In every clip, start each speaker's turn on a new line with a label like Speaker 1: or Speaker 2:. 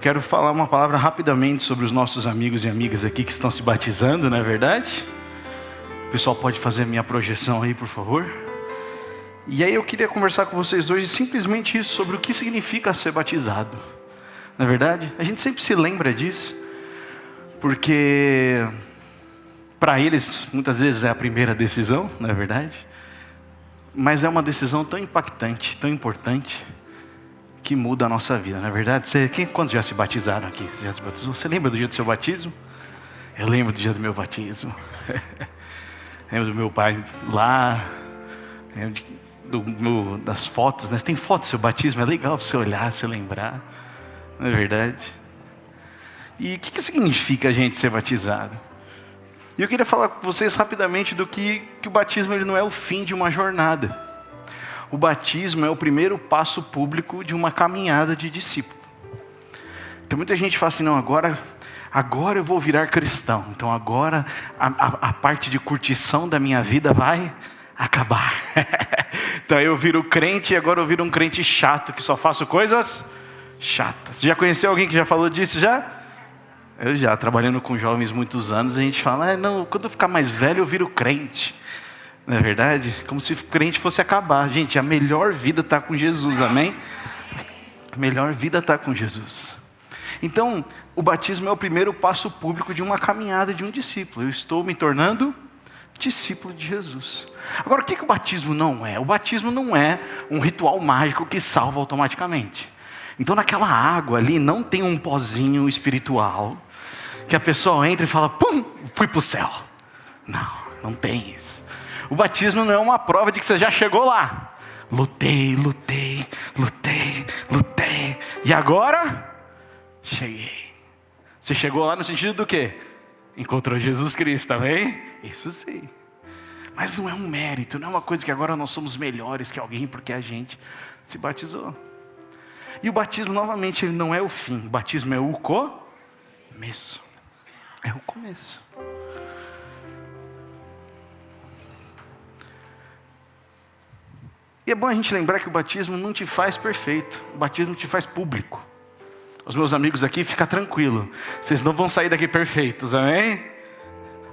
Speaker 1: quero falar uma palavra rapidamente sobre os nossos amigos e amigas aqui que estão se batizando, não é verdade? O pessoal pode fazer a minha projeção aí, por favor? E aí eu queria conversar com vocês hoje simplesmente isso, sobre o que significa ser batizado. Não é verdade? A gente sempre se lembra disso, porque para eles muitas vezes é a primeira decisão, não é verdade? Mas é uma decisão tão impactante, tão importante, que muda a nossa vida, não é verdade? Quantos já se batizaram aqui? Você já se batizou? Você lembra do dia do seu batismo? Eu lembro do dia do meu batismo. Lembro do meu pai lá. Lembro das fotos, né? Você tem foto do seu batismo? É legal para você olhar, você lembrar. Não é verdade? E o que significa a gente ser batizado? E eu queria falar com vocês rapidamente do que o batismo ele não é o fim de uma jornada. O batismo é o primeiro passo público de uma caminhada de discípulo. Então muita gente fala assim, não, agora eu vou virar cristão. Então agora a parte de curtição da minha vida vai acabar. Então eu viro crente e agora eu viro um crente chato, que só faço coisas chatas. Você já conheceu alguém que já falou disso já? Eu já, trabalhando com jovens muitos anos, a gente fala, não, quando eu ficar mais velho eu viro crente. Não é verdade? Como se o crente fosse acabar. Gente, a melhor vida está com Jesus, amém? A melhor vida está com Jesus. Então, o batismo é o primeiro passo público de uma caminhada de um discípulo. Eu estou me tornando discípulo de Jesus. Agora, o que o batismo não é? O batismo não é um ritual mágico que salva automaticamente. Então, naquela água ali não tem um pozinho espiritual que a pessoa entra e fala, pum, fui para o céu. Não tem isso. O batismo não é uma prova de que você já chegou lá. Lutei. E agora, cheguei. Você chegou lá no sentido do quê? Encontrou Jesus Cristo, amém? Isso sim. Mas não é um mérito, não é uma coisa que agora nós somos melhores que alguém porque a gente se batizou. E o batismo, novamente, ele não é o fim. O batismo é o começo. É o começo. E é bom a gente lembrar que o batismo não te faz perfeito. O batismo te faz público. Os meus amigos aqui, fica tranquilo. Vocês não vão sair daqui perfeitos, amém?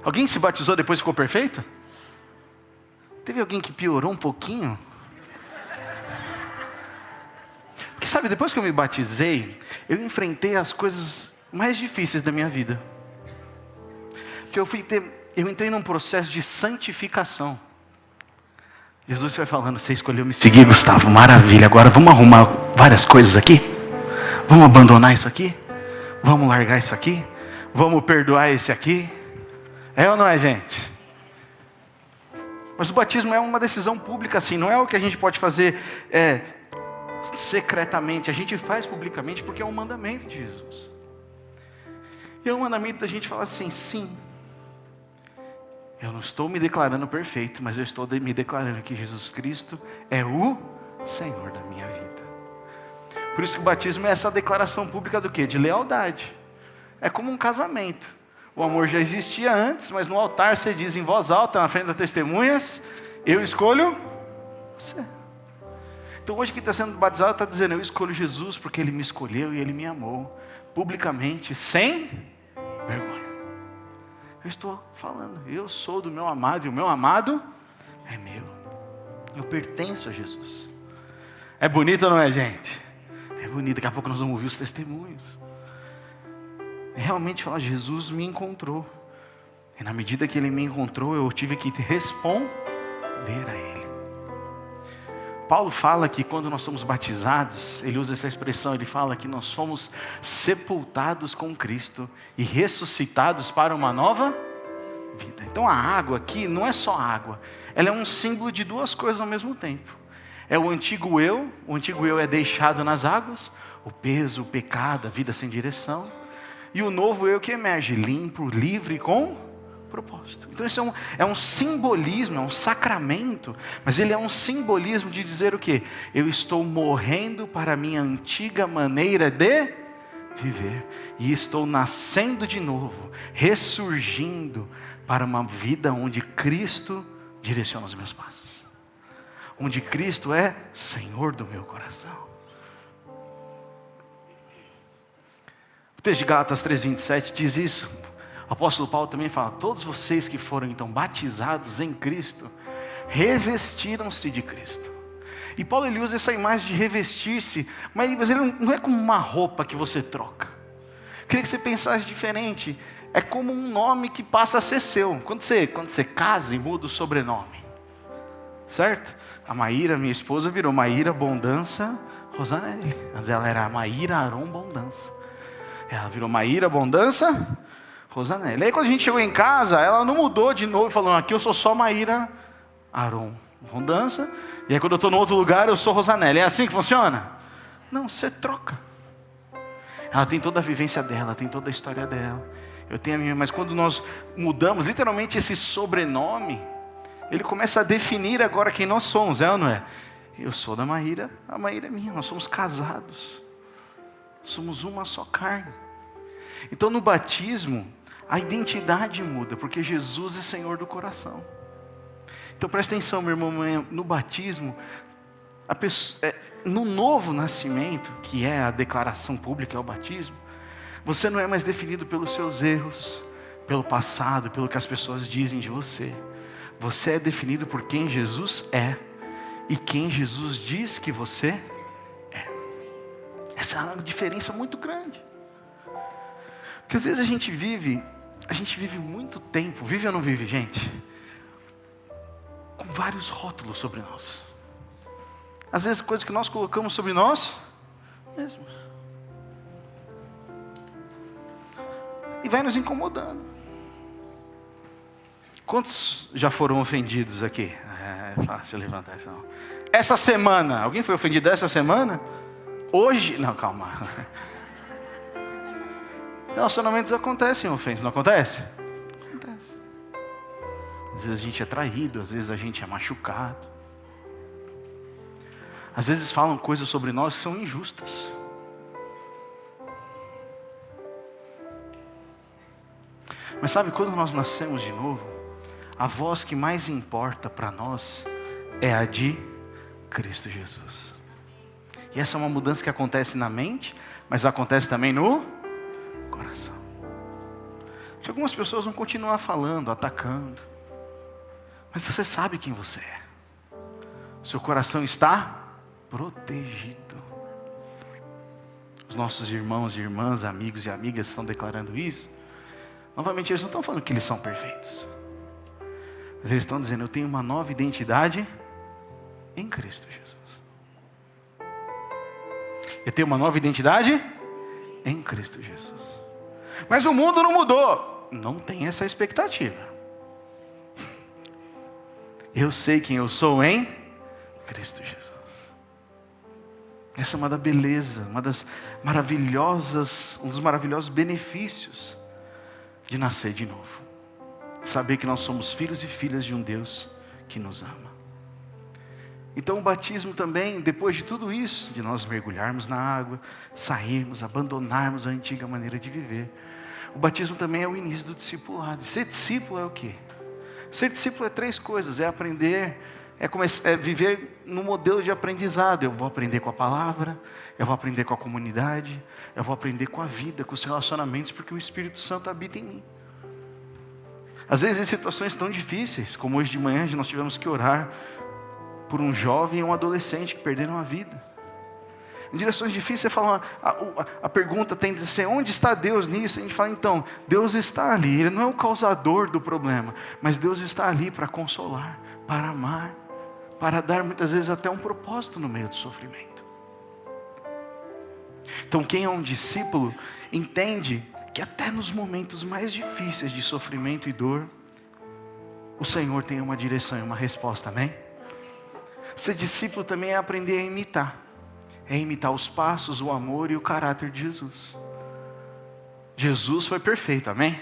Speaker 1: Alguém se batizou depois ficou perfeito? Teve alguém que piorou um pouquinho? Porque sabe, depois que eu me batizei, eu enfrentei as coisas mais difíceis da minha vida. Porque eu entrei num processo de santificação. Jesus vai falando, você escolheu me seguir, Gustavo, maravilha, agora vamos arrumar várias coisas aqui? Vamos abandonar isso aqui? Vamos largar isso aqui? Vamos perdoar esse aqui? É ou não é, gente? Mas o batismo é uma decisão pública assim, não é o que a gente pode fazer secretamente, a gente faz publicamente porque é um mandamento de Jesus. E é um mandamento da gente falar assim, sim, eu não estou me declarando perfeito, mas eu estou me declarando que Jesus Cristo é o Senhor da minha vida. Por isso que o batismo é essa declaração pública do quê? De lealdade. É como um casamento. O amor já existia antes, mas no altar você diz em voz alta, na frente das testemunhas, eu escolho você. Então hoje quem está sendo batizado está dizendo, eu escolho Jesus porque Ele me escolheu e Ele me amou. Publicamente, sem vergonha. Eu estou falando, eu sou do meu amado e o meu amado é meu. Eu pertenço a Jesus. É bonito ou não é, gente? É bonito, daqui a pouco nós vamos ouvir os testemunhos. É realmente falar, Jesus me encontrou. E na medida que Ele me encontrou, eu tive que responder a Ele. Paulo fala que quando nós somos batizados, ele usa essa expressão, ele fala que nós fomos sepultados com Cristo e ressuscitados para uma nova vida. Então a água aqui não é só água, ela é um símbolo de duas coisas ao mesmo tempo. É o antigo eu é deixado nas águas, o peso, o pecado, a vida sem direção. E o novo eu que emerge, limpo, livre, com propósito. Então isso é um simbolismo, é um sacramento, mas ele é um simbolismo de dizer o quê? Eu estou morrendo para a minha antiga maneira de viver, e estou nascendo de novo, ressurgindo para uma vida onde Cristo direciona os meus passos, onde Cristo é Senhor do meu coração. O texto de Gálatas 3:27 diz isso. O apóstolo Paulo também fala: todos vocês que foram então batizados em Cristo, revestiram-se de Cristo. E Paulo ele usa essa imagem de revestir-se, mas ele não é como uma roupa que você troca. Queria que você pensasse diferente. É como um nome que passa a ser seu. Quando você casa e muda o sobrenome, certo? A Maíra, minha esposa, virou Maíra Bondança Rosanelli. Antes ela era Maíra Aron Bondança. Ela virou Maíra Bondança Rosanelli. Aí quando a gente chegou em casa, ela não mudou de novo, falando: aqui eu sou só Maíra Aron Bondança. E aí quando eu estou em outro lugar, eu sou Rosanelli. É assim que funciona? Não, você troca. Ela tem toda a vivência dela, tem toda a história dela. Eu tenho a minha, mas quando nós mudamos literalmente esse sobrenome, ele começa a definir agora quem nós somos, é ou não é? Eu sou da Maíra, a Maíra é minha, nós somos casados. Somos uma só carne. Então no batismo, a identidade muda, porque Jesus é Senhor do coração. Então presta atenção, meu irmão, no batismo, no novo nascimento, que é a declaração pública, é o batismo, você não é mais definido pelos seus erros, pelo passado, pelo que as pessoas dizem de você. Você é definido por quem Jesus é e quem Jesus diz que você é. Essa é uma diferença muito grande. Porque às vezes a gente vive muito tempo, vive ou não vive, gente? Com vários rótulos sobre nós. Às vezes coisas que nós colocamos sobre nós mesmos. E vai nos incomodando. Quantos já foram ofendidos aqui? É fácil levantar essa mão. Essa semana, alguém foi ofendido essa semana? Hoje, não, calma. Relacionamentos acontecem ofensas, não acontece? Acontece. Às vezes a gente é traído, às vezes a gente é machucado. Às vezes falam coisas sobre nós que são injustas. Mas sabe, quando nós nascemos de novo, a voz que mais importa para nós é a de Cristo Jesus. E essa é uma mudança que acontece na mente, mas acontece também no coração. Que algumas pessoas vão continuar falando, atacando, mas você sabe quem você é. O seu coração está protegido. Os nossos irmãos e irmãs, amigos e amigas estão declarando isso. Novamente, eles não estão falando que eles são perfeitos, mas eles estão dizendo: eu tenho uma nova identidade em Cristo Jesus. Eu tenho uma nova identidade em Cristo Jesus. Mas o mundo não mudou. Não tem essa expectativa. Eu sei quem eu sou em Cristo Jesus. Essa é uma da beleza, um dos maravilhosos benefícios de nascer de novo. De saber que nós somos filhos e filhas de um Deus que nos ama. Então o batismo também, depois de tudo isso, de nós mergulharmos na água, sairmos, abandonarmos a antiga maneira de viver, o batismo também é o início do discipulado. Ser discípulo é o quê? Ser discípulo é 3 coisas: é aprender, é viver no modelo de aprendizado. Eu vou aprender com a palavra, eu vou aprender com a comunidade, eu vou aprender com a vida, com os relacionamentos, porque o Espírito Santo habita em mim. Às vezes em situações tão difíceis, como hoje de manhã, nós tivemos que orar por um jovem e um adolescente que perderam a vida. Em direções difíceis, você fala, a pergunta tem de ser: onde está Deus nisso? A gente fala, então, Deus está ali. Ele não é o causador do problema, mas Deus está ali para consolar, para amar, para dar muitas vezes até um propósito no meio do sofrimento. Então quem é um discípulo entende que até nos momentos mais difíceis de sofrimento e dor, o Senhor tem uma direção e uma resposta, amém? Ser discípulo também é aprender a imitar. É imitar os passos, o amor e o caráter de Jesus. Jesus foi perfeito, amém?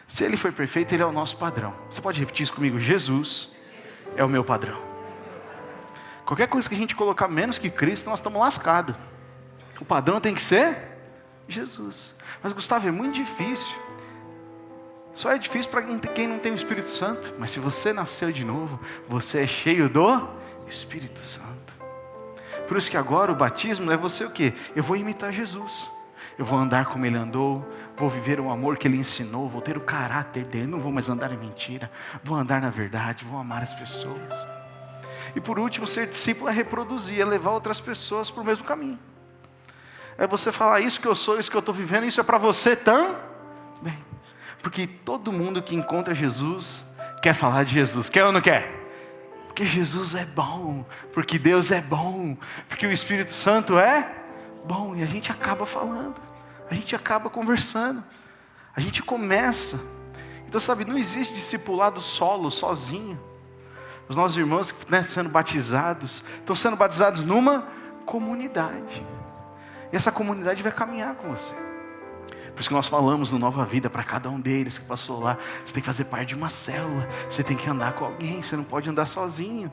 Speaker 1: Se Ele foi perfeito, Ele é o nosso padrão. Você pode repetir isso comigo? Jesus é o meu padrão. Qualquer coisa que a gente colocar menos que Cristo, nós estamos lascados. O padrão tem que ser Jesus. Mas Gustavo, é muito difícil. Só é difícil para quem não tem o Espírito Santo. Mas se você nasceu de novo, você é cheio do Espírito Santo. Por isso que agora o batismo é você o quê? Eu vou imitar Jesus. Eu vou andar como Ele andou, vou viver o amor que Ele ensinou, vou ter o caráter dEle, não vou mais andar em mentira, vou andar na verdade, vou amar as pessoas. E por último, ser discípulo é reproduzir, é levar outras pessoas para o mesmo caminho. É você falar, isso que eu sou, isso que eu estou vivendo, isso é para você também. Porque todo mundo que encontra Jesus quer falar de Jesus, quer ou não quer? Porque Jesus é bom, porque Deus é bom, porque o Espírito Santo é bom. E a gente acaba falando, a gente acaba conversando, a gente começa. Então sabe, não existe discipulado solo, sozinho. Os nossos irmãos, né, sendo batizados, estão sendo batizados numa comunidade. E essa comunidade vai caminhar com você. Por isso que nós falamos no Nova Vida para cada um deles que passou lá. Você tem que fazer parte de uma célula. Você tem que andar com alguém. Você não pode andar sozinho.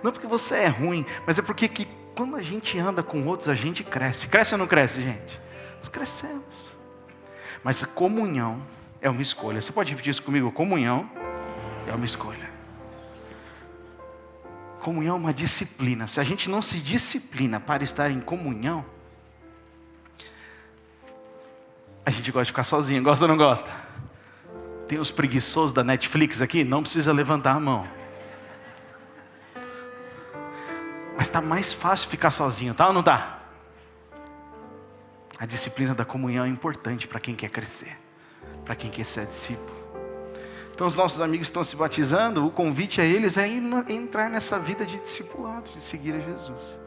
Speaker 1: Não porque você é ruim, mas é porque quando a gente anda com outros, a gente cresce. Cresce ou não cresce, gente? Nós crescemos. Mas a comunhão é uma escolha. Você pode repetir isso comigo? Comunhão é uma escolha. Comunhão é uma disciplina. Se a gente não se disciplina para estar em comunhão, a gente gosta de ficar sozinho. Gosta ou não gosta? Tem os preguiçosos da Netflix aqui? Não precisa levantar a mão. Mas está mais fácil ficar sozinho, tá ou não tá? A disciplina da comunhão é importante para quem quer crescer, para quem quer ser discípulo. Então os nossos amigos estão se batizando, o convite a eles é entrar nessa vida de discipulado, de seguir a Jesus.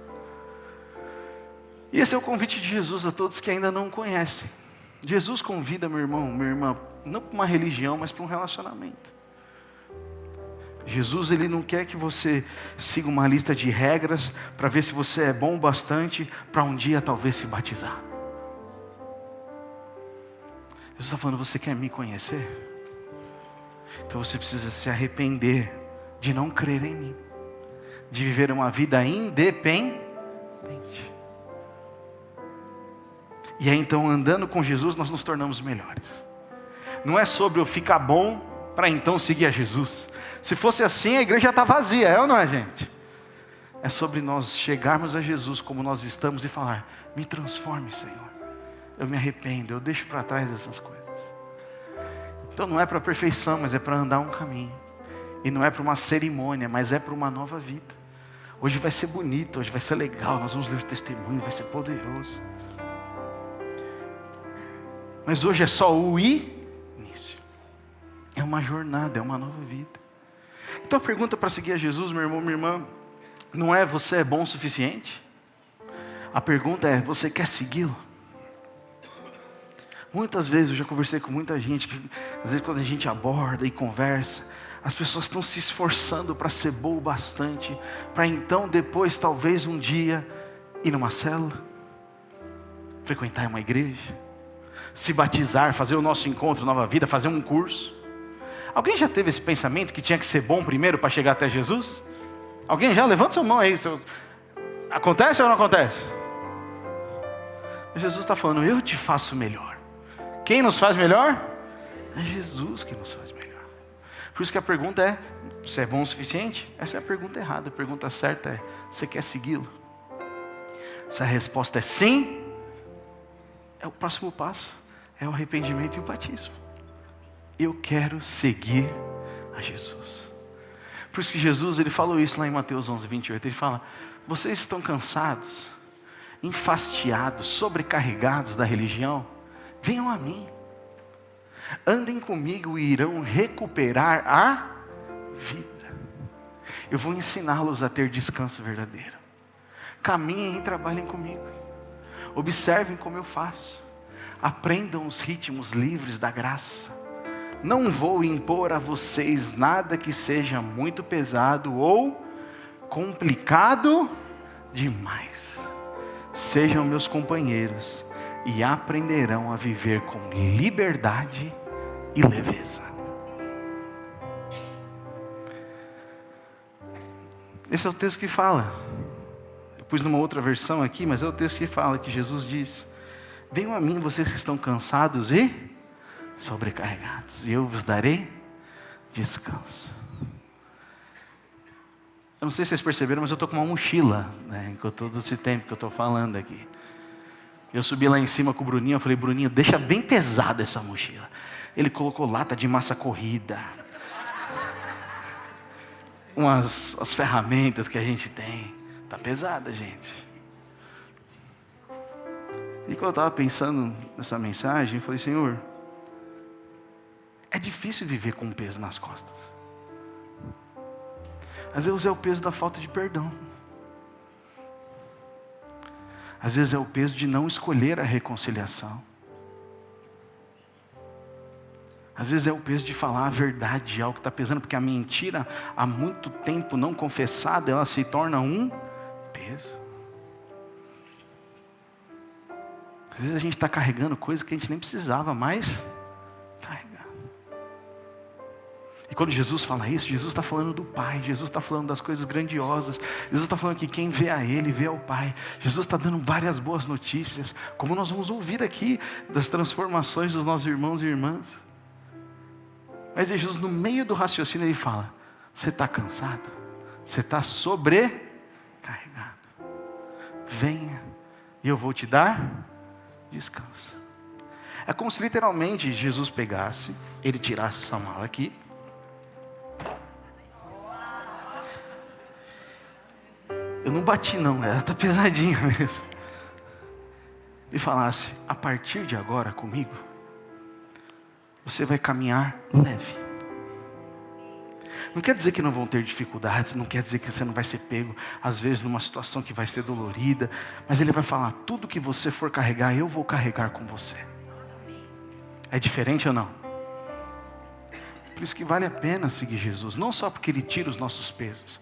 Speaker 1: E esse é o convite de Jesus a todos que ainda não o conhecem. Jesus convida meu irmão, minha irmã, não para uma religião, mas para um relacionamento. Jesus, Ele não quer que você siga uma lista de regras para ver se você é bom o bastante para um dia talvez se batizar. Jesus está falando, você quer me conhecer? Então você precisa se arrepender de não crer em mim, de viver uma vida independente. E aí então, andando com Jesus, nós nos tornamos melhores. Não é sobre eu ficar bom para então seguir a Jesus. Se fosse assim, a igreja está vazia, é ou não é, gente? É sobre nós chegarmos a Jesus como nós estamos e falar, me transforme, Senhor. Eu me arrependo, eu deixo para trás essas coisas. Então não é para a perfeição, mas é para andar um caminho. E não é para uma cerimônia, mas é para uma nova vida. Hoje vai ser bonito, hoje vai ser legal, nós vamos ler o testemunho, vai ser poderoso. Mas hoje é só o início. É uma jornada, é uma nova vida. Então a pergunta para seguir a Jesus, meu irmão, minha irmã, não é você é bom o suficiente? A pergunta é, você quer segui-lo? Muitas vezes eu já conversei com muita gente, que às vezes quando a gente aborda e conversa, as pessoas estão se esforçando para ser boa o bastante, para então depois, talvez um dia, ir numa célula, frequentar uma igreja, se batizar, fazer o nosso encontro Nova Vida, fazer um curso. Alguém já teve esse pensamento que tinha que ser bom primeiro para chegar até Jesus? Alguém já? Levanta sua mão aí. Acontece ou não acontece? Jesus está falando, eu te faço melhor. Quem nos faz melhor? É Jesus que nos faz melhor. Por isso que a pergunta é, você é bom o suficiente? Essa é a pergunta errada. A pergunta certa é, você quer segui-lo? Se a resposta é sim, é o próximo passo. É o arrependimento e o batismo. Eu quero seguir a Jesus. Por isso que Jesus, Ele falou isso lá em Mateus 11, 28. Ele fala, vocês estão cansados, enfastiados, sobrecarregados da religião? Venham a mim. Andem comigo e irão recuperar a vida. Eu vou ensiná-los a ter descanso verdadeiro. Caminhem e trabalhem comigo. Observem como eu faço. Aprendam os ritmos livres da graça. Não vou impor a vocês nada que seja muito pesado ou complicado demais. Sejam meus companheiros e aprenderão a viver com liberdade e leveza. Esse é o texto que fala. Eu pus numa outra versão aqui, mas é o texto que fala, que Jesus diz, venham a mim vocês que estão cansados e sobrecarregados, e eu vos darei descanso. Eu não sei se vocês perceberam, mas eu estou com uma mochila, né, com todo esse tempo que eu estou falando aqui. Eu subi lá em cima com o Bruninho, eu falei, Bruninho, deixa bem pesada essa mochila. Ele colocou lata de massa corrida, as ferramentas que a gente tem. Tá pesada, gente. E quando eu estava pensando nessa mensagem, eu falei, Senhor, é difícil viver com um peso nas costas. Às vezes é o peso da falta de perdão. Às vezes é o peso de não escolher a reconciliação. Às vezes é o peso de falar a verdade de algo que está pesando, porque a mentira, há muito tempo não confessada, ela se torna um peso. Às vezes a gente está carregando coisas que a gente nem precisava mais carregar. E quando Jesus fala isso, Jesus está falando do Pai, Jesus está falando das coisas grandiosas, Jesus está falando que quem vê a Ele, vê ao Pai. Jesus está dando várias boas notícias, como nós vamos ouvir aqui, das transformações dos nossos irmãos e irmãs. Mas Jesus, no meio do raciocínio, Ele fala, você está cansado? Você está sobrecarregado? Venha, e eu vou te dar descanso. É como se literalmente Jesus pegasse, Ele tirasse essa mala aqui, eu não bati não, ela está pesadinha mesmo. E falasse, a partir de agora comigo, você vai caminhar leve. Não quer dizer que não vão ter dificuldades, não quer dizer que você não vai ser pego, às vezes numa situação que vai ser dolorida, mas Ele vai falar, tudo que você for carregar, eu vou carregar com você. É diferente ou não? Por isso que vale a pena seguir Jesus, não só porque Ele tira os nossos pesos,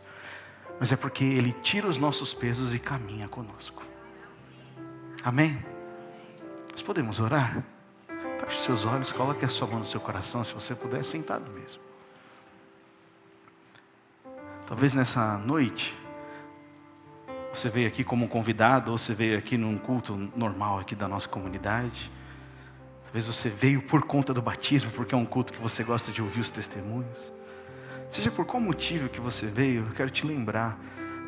Speaker 1: mas é porque Ele tira os nossos pesos e caminha conosco. Amém? Nós podemos orar? Feche os seus olhos, coloque a sua mão no seu coração, se você puder, sentado mesmo. Talvez nessa noite, você veio aqui como um convidado, ou você veio aqui num culto normal aqui da nossa comunidade. Talvez você veio por conta do batismo, porque é um culto que você gosta de ouvir os testemunhos. Seja por qual motivo que você veio, eu quero te lembrar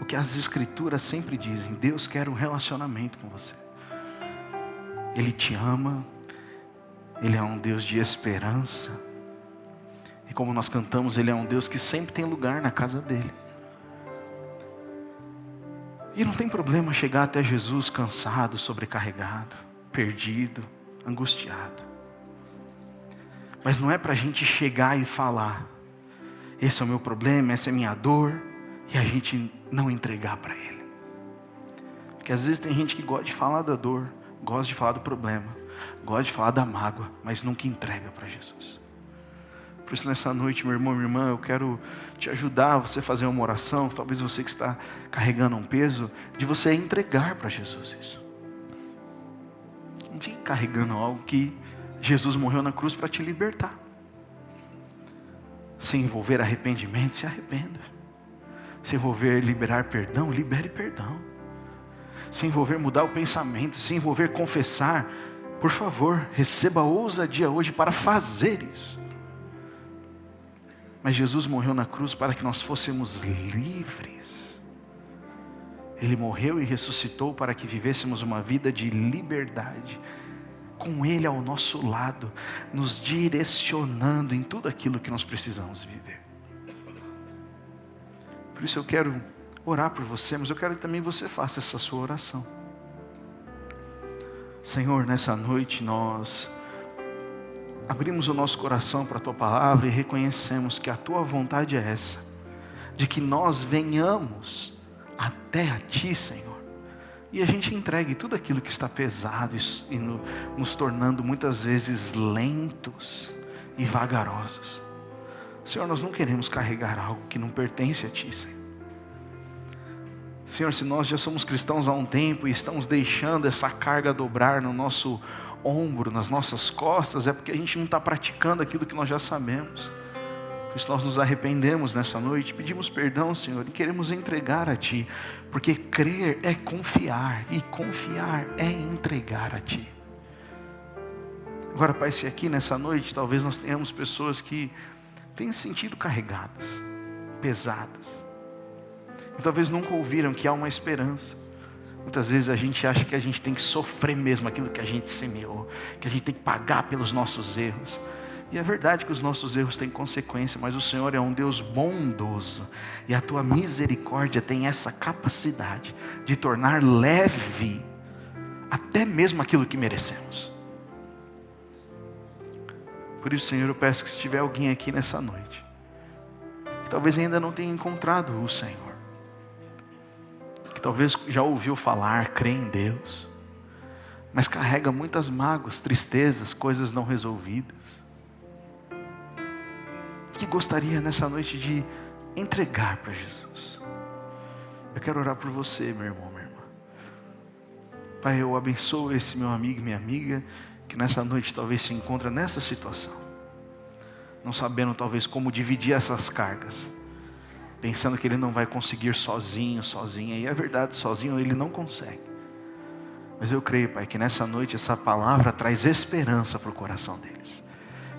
Speaker 1: o que as Escrituras sempre dizem. Deus quer um relacionamento com você. Ele te ama. Ele é um Deus de esperança. E como nós cantamos, Ele é um Deus que sempre tem lugar na casa dEle. E não tem problema chegar até Jesus cansado, sobrecarregado, perdido, angustiado. Mas não é para a gente chegar e falar, esse é o meu problema, essa é a minha dor, e a gente não entregar para Ele. Porque às vezes tem gente que gosta de falar da dor, gosta de falar do problema, gosta de falar da mágoa, mas nunca entrega para Jesus. Por isso nessa noite, meu irmão, minha irmã, eu quero te ajudar a você fazer uma oração, talvez você que está carregando um peso, de você entregar para Jesus isso. Não fique carregando algo que Jesus morreu na cruz para te libertar. Se envolver arrependimento, se arrependa. Se envolver liberar perdão, libere perdão. Se envolver mudar o pensamento, se envolver confessar, por favor, receba a ousadia hoje para fazer isso. Mas Jesus morreu na cruz para que nós fôssemos livres. Ele morreu e ressuscitou para que vivêssemos uma vida de liberdade, com Ele ao nosso lado, nos direcionando em tudo aquilo que nós precisamos viver. Por isso eu quero orar por você, mas eu quero que também você faça essa sua oração. Senhor, nessa noite nós abrimos o nosso coração para a Tua palavra e reconhecemos que a Tua vontade é essa, de que nós venhamos até a Ti, Senhor, e a gente entregue tudo aquilo que está pesado e nos tornando muitas vezes lentos e vagarosos. Senhor, nós não queremos carregar algo que não pertence a Ti, Senhor. Senhor, se nós já somos cristãos há um tempo e estamos deixando essa carga dobrar no nosso ombro, nas nossas costas, é porque a gente não está praticando aquilo que nós já sabemos. Por isso nós nos arrependemos nessa noite, pedimos perdão, Senhor, e queremos entregar a Ti, porque crer é confiar, e confiar é entregar a Ti. Agora, Pai, se aqui nessa noite, talvez nós tenhamos pessoas que têm se sentido carregadas, pesadas, e talvez nunca ouviram que há uma esperança, Muitas vezes a gente acha que a gente tem que sofrer mesmo aquilo que a gente semeou, que a gente tem que pagar pelos nossos erros. E é verdade que os nossos erros têm consequência, mas o Senhor é um Deus bondoso. E a tua misericórdia tem essa capacidade de tornar leve até mesmo aquilo que merecemos. Por isso, Senhor, eu peço que se tiver alguém aqui nessa noite, que talvez ainda não tenha encontrado o Senhor, que talvez já ouviu falar, crê em Deus, mas carrega muitas mágoas, tristezas, coisas não resolvidas, que gostaria nessa noite de entregar para Jesus. Eu quero orar por você, meu irmão, minha irmã. Pai, eu abençoo esse meu amigo e minha amiga, que nessa noite talvez se encontra nessa situação, não sabendo talvez como dividir essas cargas, pensando que ele não vai conseguir sozinho, sozinha, e é verdade, sozinho ele não consegue. Mas eu creio, Pai, que nessa noite essa palavra traz esperança para o coração deles,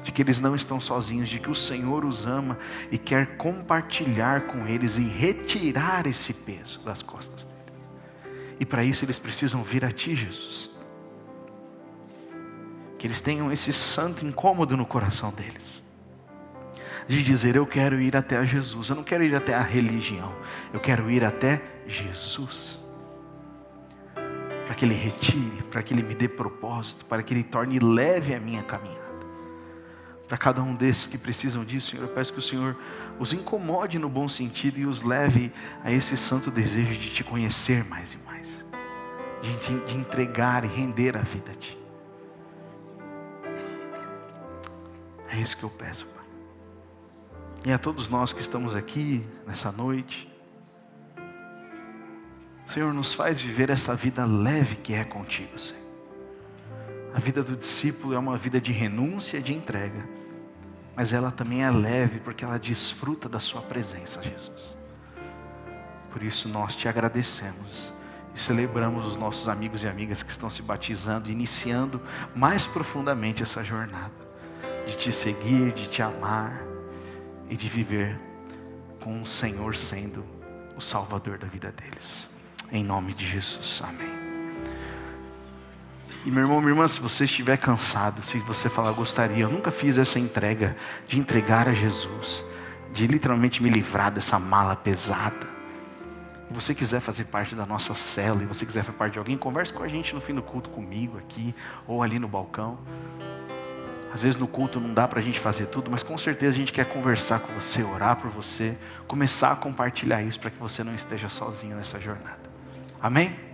Speaker 1: de que eles não estão sozinhos, de que o Senhor os ama e quer compartilhar com eles e retirar esse peso das costas deles. E para isso eles precisam vir a Ti, Jesus. Que eles tenham esse santo incômodo no coração deles, de dizer: eu quero ir até a Jesus, eu não quero ir até a religião, eu quero ir até Jesus, para que Ele retire, para que Ele me dê propósito, para que Ele torne leve a minha caminhada. Para cada um desses que precisam disso, Senhor, eu peço que o Senhor os incomode no bom sentido e os leve a esse santo desejo de Te conhecer mais e mais, de entregar e render a vida a Ti. É isso que eu peço, Pai. E a todos nós que estamos aqui nessa noite, Senhor, nos faz viver essa vida leve que é contigo, Senhor. A vida do discípulo é uma vida de renúncia e de entrega, mas ela também é leve porque ela desfruta da sua presença, Jesus. Por isso nós Te agradecemos e celebramos os nossos amigos e amigas que estão se batizando, iniciando mais profundamente essa jornada de Te seguir, de Te amar e de viver com o Senhor sendo o Salvador da vida deles. Em nome de Jesus, amém. E meu irmão, minha irmã, se você estiver cansado, se você falar: gostaria, eu nunca fiz essa entrega de entregar a Jesus, de literalmente me livrar dessa mala pesada, e você quiser fazer parte da nossa célula, e você quiser fazer parte de alguém, converse com a gente no fim do culto comigo aqui, ou ali no balcão. Às vezes no culto não dá para a gente fazer tudo, mas com certeza a gente quer conversar com você, orar por você, começar a compartilhar isso para que você não esteja sozinho nessa jornada. Amém?